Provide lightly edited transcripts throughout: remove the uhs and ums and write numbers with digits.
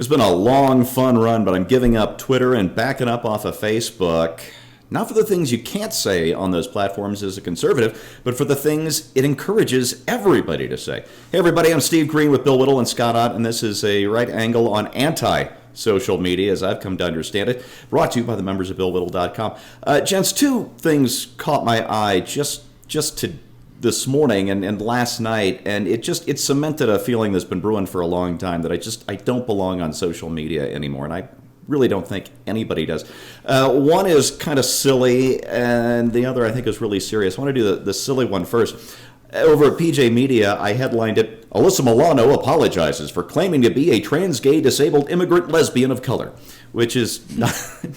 It's been a long, fun run, but I'm giving up Twitter and backing up off of Facebook. Not for the things you can't say on those platforms as a conservative, but for the things it encourages everybody to say. Hey, everybody, I'm Steve Green with Bill Whittle and Scott Ott, and this is a right angle on anti-social media, as I've come to understand it, brought to you by the members of BillWhittle.com. Gents, two things caught my eye just to this morning and last night, and it cemented a feeling that's been brewing for a long time that I don't belong on social media anymore, and I really don't think anybody does. One is kind of silly, and the other I think is really serious. I want to do the silly one first. Over at PJ Media, I headlined it, Alyssa Milano apologizes for claiming to be a trans, gay, disabled immigrant lesbian of color, which is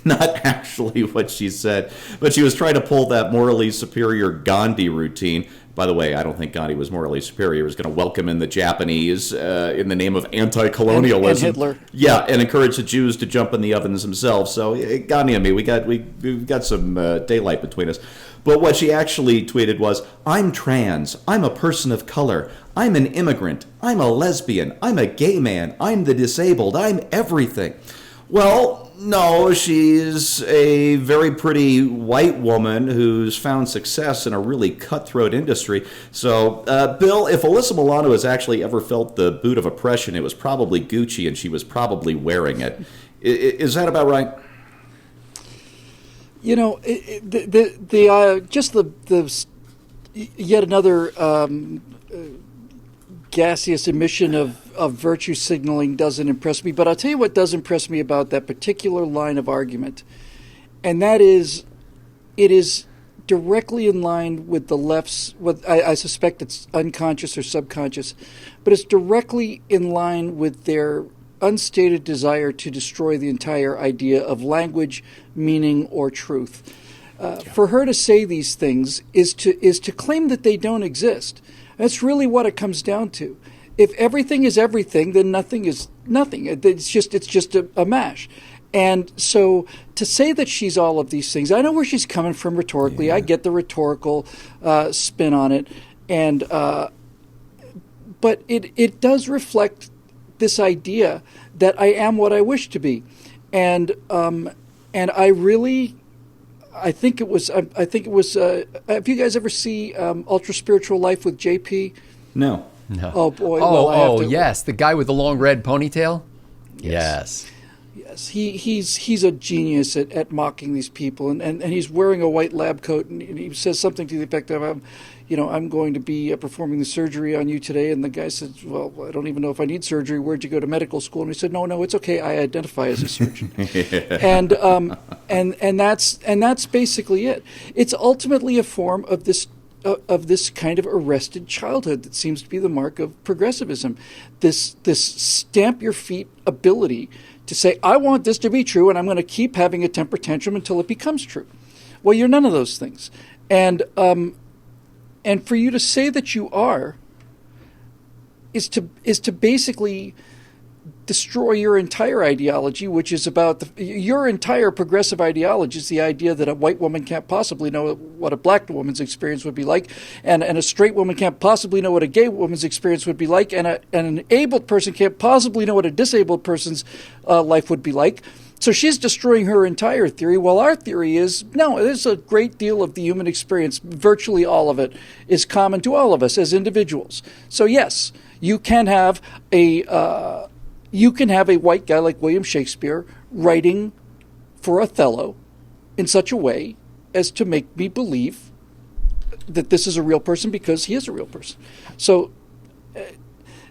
not actually what she said, but she was trying to pull that morally superior Gandhi routine. By the way, I don't think Gandhi was morally superior. He was going to welcome in the Japanese in the name of anti-colonialism. And Hitler. Yeah, and encourage the Jews to jump in the ovens themselves. So Gandhi and me, we've got some daylight between us. But what she actually tweeted was, I'm trans, I'm a person of color, I'm an immigrant, I'm a lesbian, I'm a gay man, I'm the disabled, I'm everything. Well, no, she's a very pretty white woman who's found success in a really cutthroat industry. So, Bill, if Alyssa Milano has actually ever felt the boot of oppression, it was probably Gucci, and she was probably wearing it. Is that about right? You know, yet another gaseous emission of virtue signaling doesn't impress me. But I'll tell you what does impress me about that particular line of argument, and that is, it is directly in line with the left's, I suspect it's unconscious or subconscious, but it's directly in line with their unstated desire to destroy the entire idea of language, meaning, or truth. For her to say these things is to claim that they don't exist. That's really what it comes down to. If everything is everything, then nothing is nothing. It's just a mash. And so to say that she's all of these things, I know where she's coming from rhetorically. Yeah. I get the rhetorical spin on it, and but it does reflect this idea that I am what I wish to be, and I think it was. Have you guys ever see Ultra Spiritual Life with JP? No. Oh boy. Yes, the guy with the long red ponytail. Yes. Yes, he's a genius at mocking these people, and he's wearing a white lab coat, and he says something to the effect of, I'm going to be performing the surgery on you today. And the guy says, well, I don't even know if I need surgery. Where'd you go to medical school? And he said, no, it's okay. I identify as a surgeon. and that's basically it. It's ultimately a form of this kind of arrested childhood that seems to be the mark of progressivism. This stamp your feet ability to say, I want this to be true, and I'm going to keep having a temper tantrum until it becomes true. Well, you're none of those things. And for you to say that you are is to basically destroy your entire ideology, which is about your entire progressive ideology is the idea that a white woman can't possibly know what a black woman's experience would be like, and a straight woman can't possibly know what a gay woman's experience would be like, and an abled person can't possibly know what a disabled person's life would be like. So she's destroying her entire theory. Well, our theory is, no, there's a great deal of the human experience, virtually all of it, is common to all of us as individuals. So yes, you can have a white guy like William Shakespeare writing for Othello in such a way as to make me believe that this is a real person because he is a real person. So,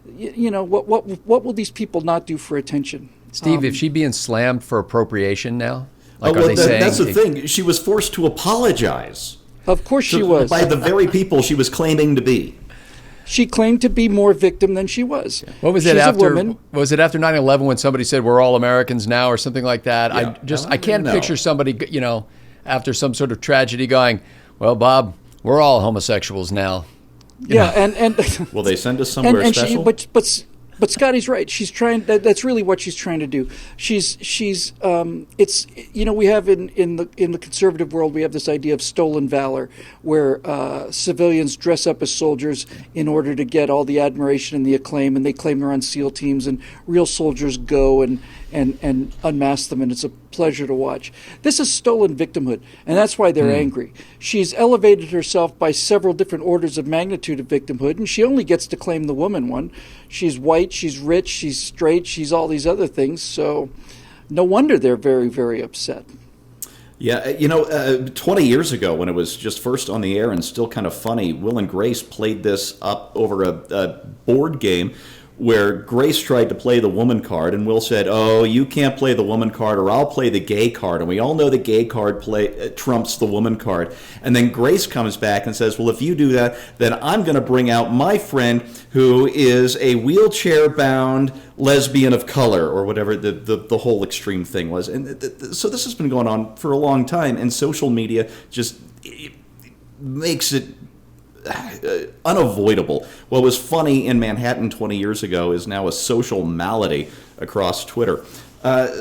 what will these people not do for attention? Steve, is she being slammed for appropriation now? Are they saying that's the thing. She was forced to apologize. Of course she was. By the very people she was claiming to be. She claimed to be more victim than she was. What was it after? Was it after 9/11 when somebody said we're all Americans now or something like that? Yeah. I can't picture somebody, after some sort of tragedy going, well, Bob, we're all homosexuals now. Yeah, and will they send us somewhere special? But Scotty's right. She's trying. That's really what she's trying to do. She's. It's. We have in the conservative world, we have this idea of stolen valor, where civilians dress up as soldiers in order to get all the admiration and the acclaim, and they claim they're on SEAL teams, and real soldiers go and unmask them, and it's a pleasure to watch. This is stolen victimhood, and that's why they're angry. She's elevated herself by several different orders of magnitude of victimhood, and she only gets to claim the woman one. She's white, she's rich, she's straight, she's all these other things, so no wonder they're very, very upset. Yeah, 20 years ago when it was just first on the air and still kind of funny, Will and Grace played this up over a board game where Grace tried to play the woman card, and Will said, "Oh, you can't play the woman card, or I'll play the gay card." And we all know the gay card trumps the woman card. And then Grace comes back and says, "Well, if you do that, then I'm going to bring out my friend who is a wheelchair-bound lesbian of color," or whatever the whole extreme thing was. And so this has been going on for a long time, and social media just makes it unavoidable. What was funny in Manhattan 20 years ago is now a social malady across Twitter.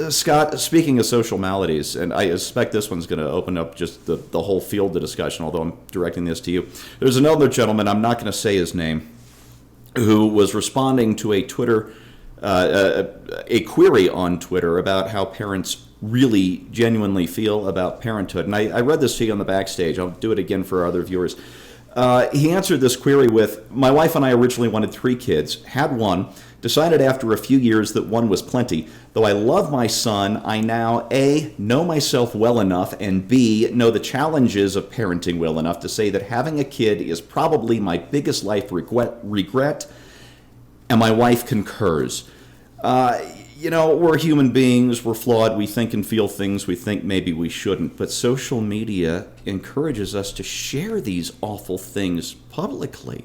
Scott, speaking of social maladies, and I suspect this one's going to open up just the whole field of discussion, although I'm directing this to you. There's another gentleman, I'm not going to say his name, who was responding to a Twitter, a query on Twitter about how parents really genuinely feel about parenthood. And I read this to you on the backstage. I'll do it again for our other viewers. He answered this query with, "My wife and I originally wanted 3 kids, had one, decided after a few years that 1 was plenty. Though I love my son, I now A, know myself well enough, and B, know the challenges of parenting well enough to say that having a kid is probably my biggest life regret, and my wife concurs." We're human beings, we're flawed, we think and feel things we think maybe we shouldn't, but social media encourages us to share these awful things publicly.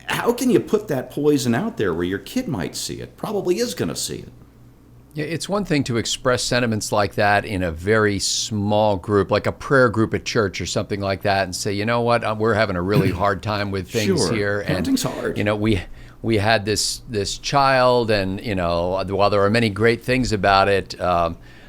How can you put that poison out there where your kid might see it, probably is going to see it? Yeah, it's one thing to express sentiments like that in a very small group, like a prayer group at church or something like that, and say, you know what, we're having a really hard time with things here. Parenting's hard. We had this child, and while there are many great things about it,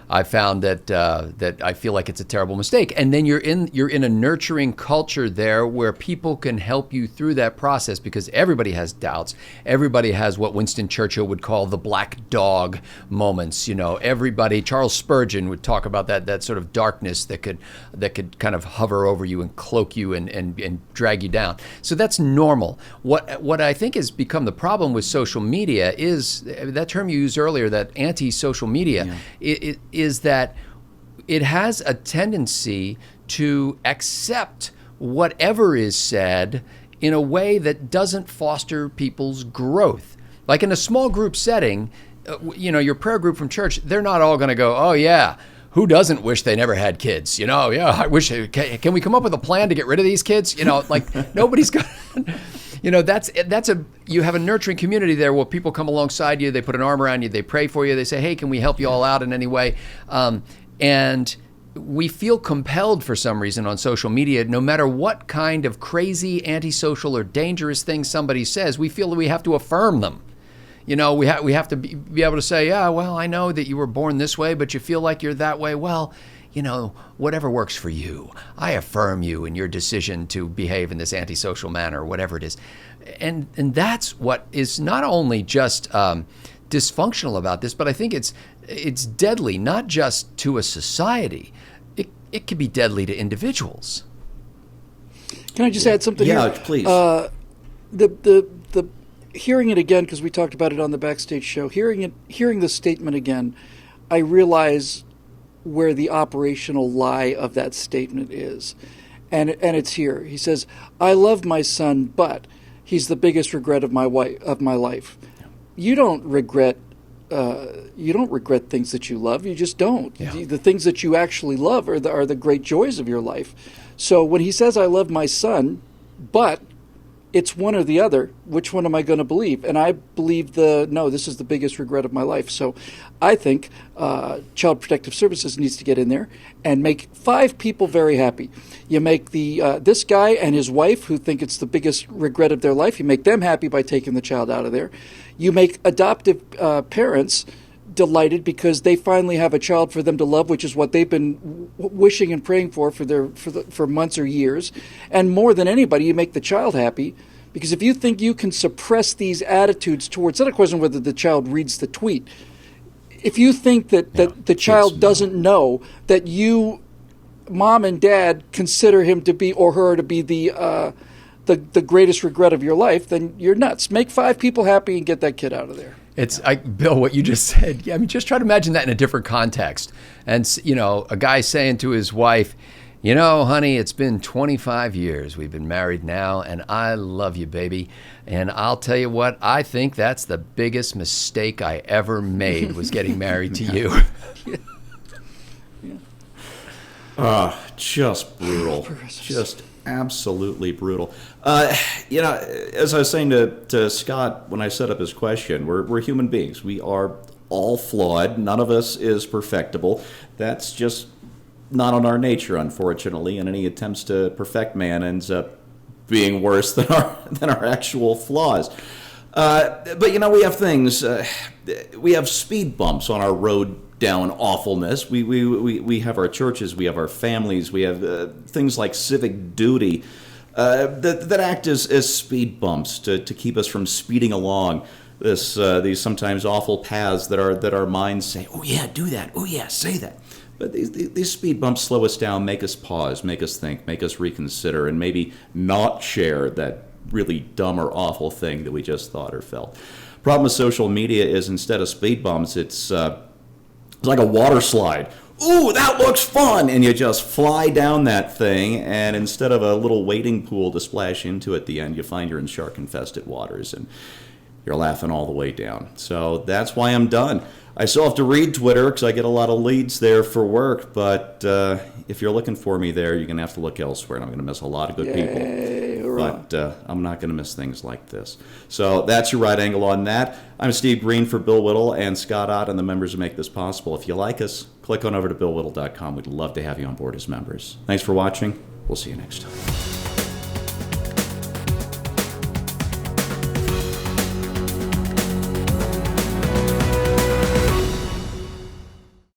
I found that I feel like it's a terrible mistake. And then you're in a nurturing culture there where people can help you through that process, because everybody has doubts. Everybody has what Winston Churchill would call the black dog moments. Everybody. Charles Spurgeon would talk about that sort of darkness that could kind of hover over you and cloak you and drag you down. So that's normal. What I think has become the problem with social media is that term you used earlier, that anti-social media. Yeah. Is that it has a tendency to accept whatever is said in a way that doesn't foster people's growth. Like in a small group setting, your prayer group from church, they're not all going to go, "Oh yeah, who doesn't wish they never had kids? Yeah, I wish. Can we come up with a plan to get rid of these kids? Nobody's going to... you have a nurturing community there where people come alongside you, they put an arm around you, they pray for you, they say, "Hey, can we help you all out in any way?" And we feel compelled for some reason on social media, no matter what kind of crazy, antisocial, or dangerous thing somebody says, we feel that we have to affirm them. We have to be able to say, "Yeah, well, I know that you were born this way, but you feel like you're that way. Well, whatever works for you. I affirm you in your decision to behave in this antisocial manner," or whatever it is. And that's what is not only just dysfunctional about this, but I think it's deadly, not just to a society. It can be deadly to individuals. Can I just add something here? Yeah, please. The hearing it again, because we talked about it on the backstage show, hearing the statement again, I realize where the operational lie of that statement is. And it's here. He says, "I love my son, but he's the biggest regret of my life." You don't regret things that you love. You just don't. Yeah. The things that you actually love are the great joys of your life. So when he says, "I love my son, but it's one or the other. Which one am I going to believe? And I believe no, this is the biggest regret of my life. So I think Child Protective Services needs to get in there and make 5 people very happy. You make this guy and his wife, who think it's the biggest regret of their life, you make them happy by taking the child out of there. You make adoptive parents delighted because they finally have a child for them to love, which is what they've been wishing and praying for months or years. And more than anybody, you make the child happy, because if you think you can suppress these attitudes towards, it's not a question whether the child reads the tweet. If you think that the child doesn't know that you, mom and dad, consider him to be, or her to be, the greatest regret of your life, then you're nuts. Make 5 people happy and get that kid out of there. Bill, what you just said. Yeah, I mean, just try to imagine that in a different context. And a guy saying to his wife, honey, it's been 25 years we've been married now, and I love you, baby. And I'll tell you what, I think that's the biggest mistake I ever made, was getting married to you. Just brutal. Just absolutely brutal. As I was saying to Scott when I set up his question, we're human beings. We are all flawed. None of us is perfectible. That's just not on our nature, unfortunately. And any attempts to perfect man ends up being worse than our actual flaws. But we have things. We have speed bumps on our road down awfulness. We have our churches, we have our families, we have things like civic duty that act as speed bumps to keep us from speeding along these sometimes awful paths that our minds say, oh yeah, do that, oh yeah, say that. But these speed bumps slow us down, make us pause, make us think, make us reconsider, and maybe not share that really dumb or awful thing that we just thought or felt. Problem with social media is, instead of speed bumps, it's like a water slide. Ooh, that looks fun! And you just fly down that thing, and instead of a little wading pool to splash into at the end, you find you're in shark-infested waters, and you're laughing all the way down. So that's why I'm done. I still have to read Twitter because I get a lot of leads there for work, but if you're looking for me there, you're going to have to look elsewhere, and I'm going to miss a lot of good people. But I'm not going to miss things like this. So that's your right angle on that. I'm Steve Green for Bill Whittle and Scott Ott and the members who make this possible. If you like us, click on over to BillWhittle.com. We'd love to have you on board as members. Thanks for watching. We'll see you next time.